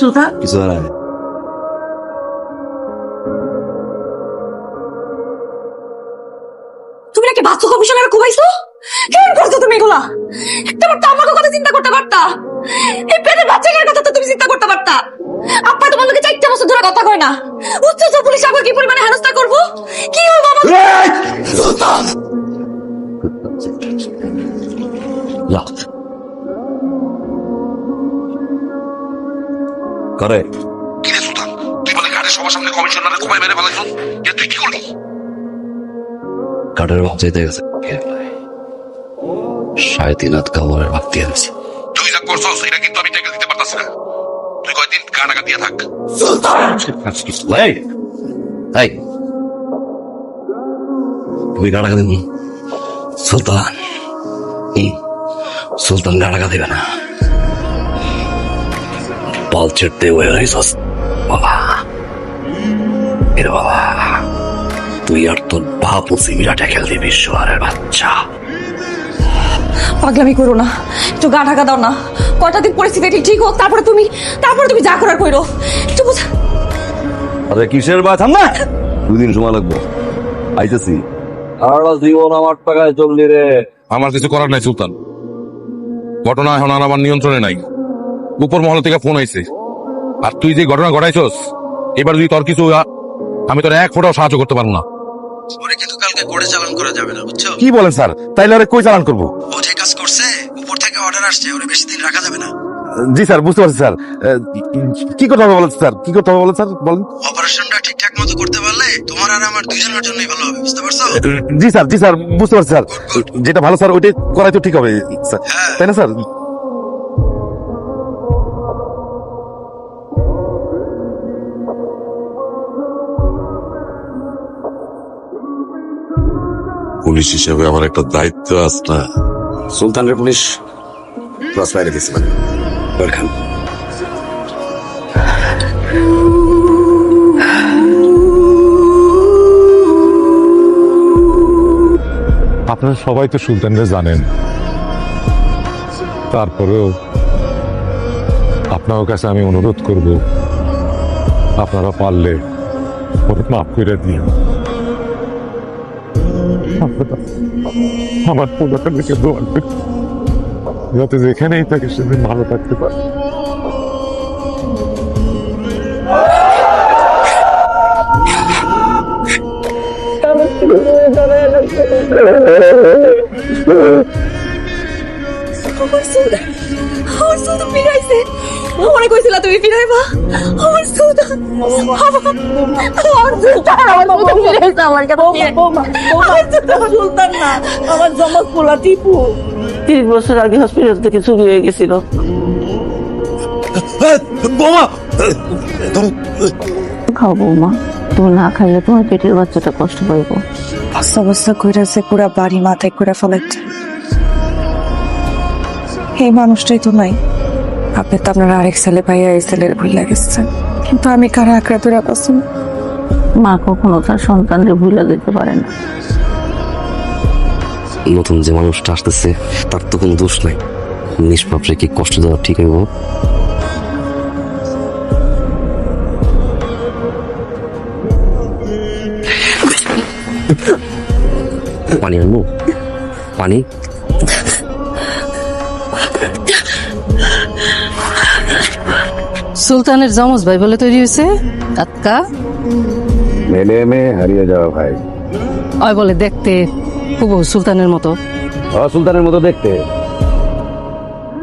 সুলতান কিছু আর নাই। তুমি নাকি বাচ্চা কমিশনার ঘুমাইছো? কেন করছো তুমি এগুলা? একটা বার তো আমাকে কথা চিন্তা করতে পারতা। এই পেটের বাচ্চাটার কথা তো তুমি চিন্তা করতে পারতা। আপা তোমার লোকে 4 বছর ধরে কথা কয় না। অথচ পুলিশ আমাকে কি পরিমাণে হেনস্থা করবো? কি হল বাবা? সুলতান করে কিরে সুলতান, তুই বলে ঘাটের সবার সামনে কমিশনারের কোপায় মেরে ফেলাইছ, তুই কি করলি? কাঠের ভাব চাইতে গেছে 3.5 হাত কামড়ের ভাব দিয়ে দিয়েছি। তুই যা করছস এটা কিন্তু আমি টেকে দিতে পারতাছি না। তুই কয়েকদিন কানাকা দিয়ে থাক। তুমি গাড়াকা দিব সুলতান? সুলতান গাড়াকা দিবে না। পাল ছেড়তে হয়ে রয়েছস বাবা। এর বাবা তুই আর তোর বাপ মুসিমিরা ঠেকেল দিবি শোয়ারের বাচ্চা। পাগলামি করো না, একটু গা ঢাকা দাও না। কয়টা দিন পরিস্থিতি ঠিক হোক, তারপরে তুমি যা করার কইরো। একটু বুঝা। আরে কিসের বা? থাম না, 2 দিন সময় লাগবো, আইতেছি। সারা জীবন আমার টাকায় চললি রে। আমার কিছু করার নাই সুলতান, ঘটনা এখন আর আমার নিয়ন্ত্রণে নাই। উপর মহল থেকে ফোন আইছে, আর তুই যে ঘটনা ঘটাইছস এবার যদি তোর কিছু আমি তোর 1 ফোঁটাও সাহায্য করতে পারবো না। ওরে কিন্তু কালকে কোর্টে চালান করা যাবে না, বুঝছো? কি বলেন স্যার? তাইলে ওরে কই চালান করবো? ও যে কাজ করছে উপর থেকে অর্ডার আসছে, ওরে বেশি দিন রাখা যাবে না। জি স্যার, বুঝতে পারছি স্যার। কি করতে হবে বলেন স্যার? কি করতে হবে বলেন স্যার, বলেন। অপারেশনটা ঠিকঠাক মতো করতে পারলে তোমার আর আমার দুইজনের জন্যই ভালো হবে, বুঝতে পারছো? জি স্যার, বুঝতে পারছি স্যার। যেটা ভালো স্যার ওইটাই করাই তো ঠিক হবে স্যার, তাই না স্যার? পুলিশ হিসেবে আমার একটা দায়িত্ব আছে না? সুলতানের পুলিশ ক্রস ফায়ারে দিয়েছে মানে ওরখান। আপনারা সবাই তো সুলতানরা জানেন, তারপরেও আপনার কাছে আমি অনুরোধ করব, আপনারা পারলে ওরে মাফ করে দিন। আমার পোলাটা দেখে দোয়া করি, যাতে যেখানেই থাকে সেদিন ভালো থাকতে পারে। মনে কইছিলা তুমি ফিরাইবা আমার সুলতান। সুলতান না, আমার জমা খোলা টিপু 30 বছর আগে হসপিটাল থেকে চুরি হয়ে গেছিল। খাও বৌমা, তুমি না খাইলে তোমার পেটের বাচ্চাটা কষ্ট পাইব। বস্তা বস্তা কইরাছে, পুরা বাড়ি মাথায় করে ফেলাইছে। এই মানুষটাই তো নাই। আপনি তো আপনার আরেক ছেলে ভাইয়া এই ছেলের ভুলে গেছেন, কিন্তু আমি কারা আঁকড়া ধরে পাচ্ছি। মা কখনো তার সন্তানকে ভুলে যেতে পারে না। নতুন যে মানুষটা আসতেছে তার তো কোনো দোষ নাই, নিষ্পাপ রেখে কষ্ট দেওয়া ঠিক হইব? পানি আনবো? পানি? সুলতানের জমজ ভাই বলে তৈরি হয়েছে আতকা। মেলে মেয়ে হারিয়ে যাওয়া ভাই। ওই বলে দেখতে খুব সুলতানের মতো। সুলতানের মতো দেখতে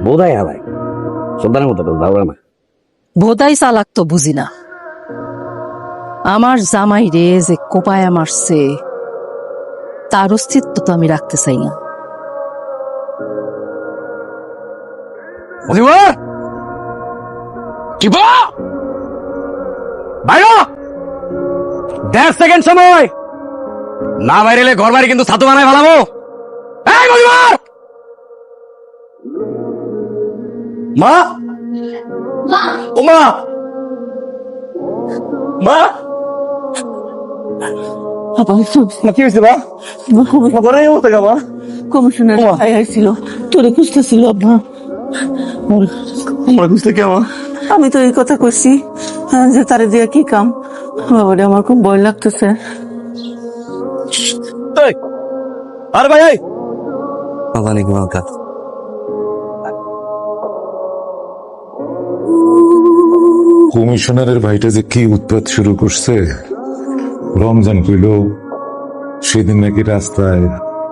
বোধাই হালাই, সুলতানের মতো তো ধারণা না। বোধাই চালাক তো বুঝি না। আমার জামাই রে যে কোপায়া মারছে তার অস্তিত্ব তো আমি রাখতে চাই না। কি বলো? 1.5 সেকেন্ড সময় না বাইরেলে ঘর বাড়ি কিন্তু ছাতু বানায় ভালাবো। এই মা ও মা মা কি হয়েছে মা খবর নেই ও থেকে মা কমিশনার ভাই আইছিল তোরে খুঁজতেছিল আব্বা আমরা বুঝতে কে মা আমি তো এই কথা কইছি যে তারে দিয়া কি কাম বাবারে আমার খুব ভয় লাগতেছে আরে ভাই এই জানি কোন কাজ কমিশনারের ভাইটা যে কি উৎপাত শুরু করছে রমজান কইল সেদিন নাকি রাস্তায়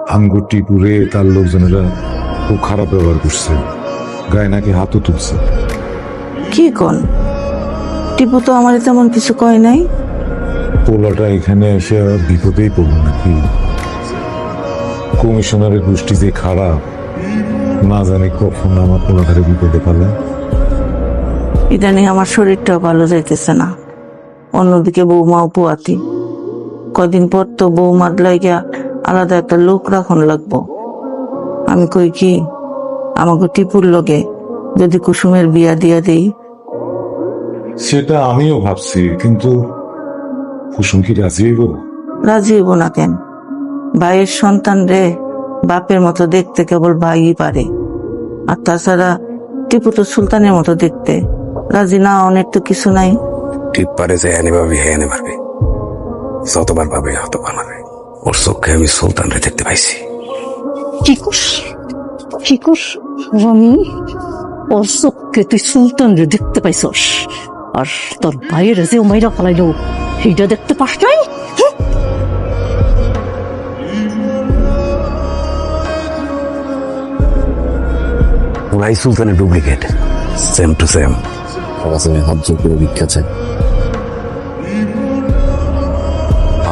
আঙ্গুটি পুরে তার লোকজনেরা খুব খারাপ ব্যবহার করছে গায়ে নাকি হাতও তুলছে কি কোন টিপু তো আমার তেমন কিছু কয় নাই পোলাটা এখানে এসে বিপদেই পড়ল নাকি কমিশনারের গোষ্ঠী যে খারাপ না জানি কখন আমার পোলাটারে বিপদে পালে ইদানিং আমার শরীরটাও ভালো যাইতেছে না অন্যদিকে বৌমাও পোয়াতি কদিন পর তো বৌমার লাইগা আলাদা একটা লোক রাখন লাগবো আমি কই কি আমাকে টিপুর লগে যদি কুসুমের বিয়া দিয়া দেই সেটা আমিও ভাবছি কিন্তু কুসুম কি রাজি হইব রাজি হইব না কেন ভাইয়ের সন্তান রে বাপের মতো দেখতে কেবল ভাইই পারে আর তাছাড়া টিপু তো সুলতানের মতো দেখতে রাজি না অনেক তো কিছু নাই টিপ পারে যে এনে ভাবি হ্যাঁ এনে পারবে যতবার পাবে ততবার পাবে ওর চোখে আমি সুলতানরে দেখতে পাইছি কি করস আমি ওর চোখকে তুই সুলতান রে দেখতে পাইছস আর তোর ভাইয়ের যে মাইরা ফেলাইলো সেইটা দেখতে পাস নাই ওরাই সুলতানের ডুপ্লিকেট সেম টু সেম হাত জোর করে ভিক্ষা চাই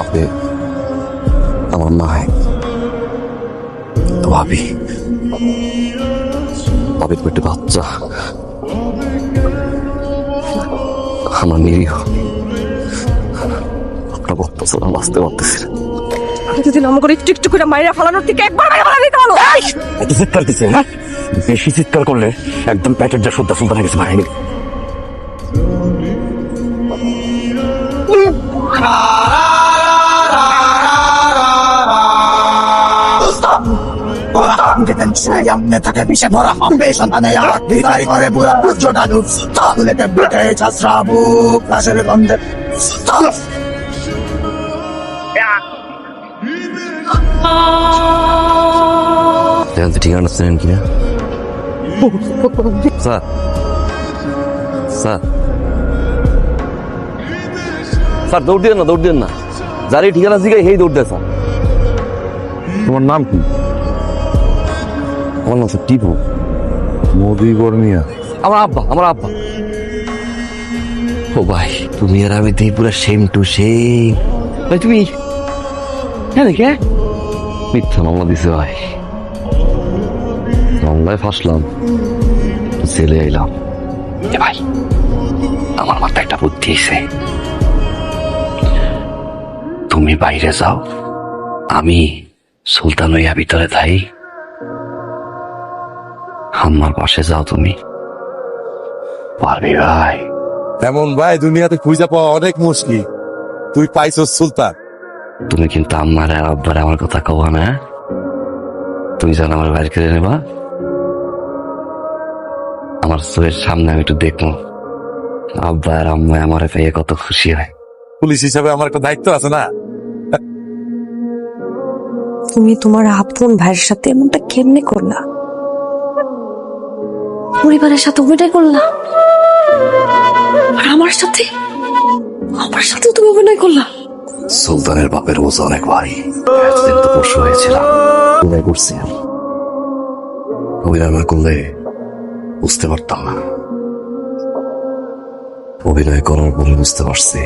আপনি আমার মা তো ভাবি ভাবির পেটে বাচ্চা আমার নিরীহ আপনার বক্তব্য বাঁচতে পারতেছি না যদি লম্বা করে একটু একটু করে মাইরা ফালানোর থেকে একবার মাইরা ফালা দিতে হলো এত চিৎকার দিচ্ছে না বেশি চিৎকার করলে একদম প্যাকেট যা সুদ্ধা সুলতানের কাছে মারেনি ঠিকানা চেনেন কিনা স্যার স্যার স্যার দৌড় দিয়ে না যার এই ঠিকানা জিগাই সেই দৌড় দেয় স্যার তোমার নাম কি আমার নাম স্যার টিপু মোদি বর্মিয়া আমার আব্বা ও ভাই তুমি আর আমি দিই পুরো সেম টু সেম ভাই তুমি হ্যাঁ দেখে মিথ্যা মামলা দিছে ভাই মামলায় ফাঁসলাম জেলে আইলাম ভাই আমার মাথায় একটা বুদ্ধি এসে তুমি বাইরে যাও আমি সুলতান হইয়া ভিতরে থাই আমার পাশে যাও তুমি পারবি ভাই এমন ভাই দুনিয়াতে খুঁজে পাওয়া অনেক মুশকিল তুই পাইছস সুলতান তুমি কিন্তু আমার আর আব্বার আমার কথা কবা না তুমি যেন আমার বাইরে করে নেবা আমার চোখের সামনে আমি একটু দেখবো আব্বা আর আম্মা আমার পেয়ে কত খুশি হয় পুলিশ হিসাবে আমার একটা দায়িত্ব আছে না তুমি তোমার আপন ভাইয়ের সাথে এমনটা কেমনে করলা পরিবারের সাথে অভিনয় করলা আর আমার সাথে তুমি অভিনয় করলা সুলতানের বাপের বোঝা অনেক ভারী একদিন তো পরশু হয়েছিলাম অভিনয় করছি অভিনয় না করলে বুঝতে পারতাম না অভিনয় করার পরে বুঝতে পারছি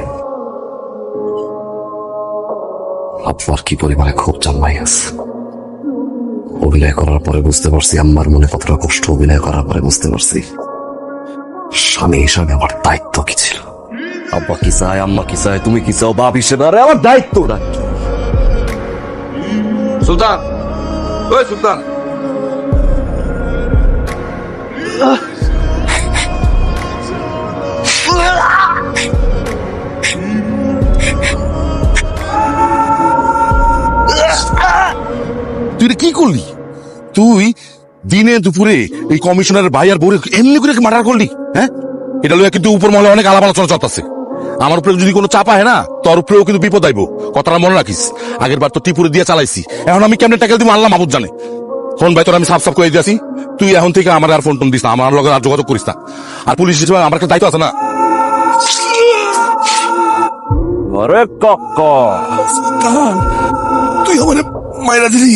আপনার কি পরিমাণে খুব জন্মাই আছে অভিনয় করার পরে বুঝতে পারছি আম্মার মনে কতটা কষ্ট অভিনয় করার পরে বুঝতে পারছি স্বামী হিসাবে আমার দায়িত্ব কি ছিল আব্বা কি চায় আম্মা কি চায় তুমি কি চাও বাপ হিসেবে আরে আমার দায়িত্বটা সুলতান ওই সুলতান তুই এটা কি করলি? তুই দিনে দুপুরে এই কমিশনারের ভাই আর বউরে এমনি করে মার্ডার করলি? হ্যাঁ, এটা লইয়া কিন্তু উপর মহলে অনেক আলাপ আলোচনা চলতেছে। আমার উপরে যদি কোনো চাপ হয় না, তোর উপরেও কিন্তু বিপদ আইব। কথাটা মনে রাখিস। আগের বার তো টিপুরে দিয়ে চালাইছি, এখন আমি কেমনে ট্যাকেল দিব আল্লাহ মাহবুব জানে। ফোন ভাই তোর আমি সাফ সাফ করে দিয়েছি, তুই এখন থেকে আমার আর ফোন টোন দিস না, আমার লগে আর যোগাযোগ করিস না। আর পুলিশ হিসেবে আমার একটা দায়িত্ব আছে না। তুই আমার মায়েরা দিলি।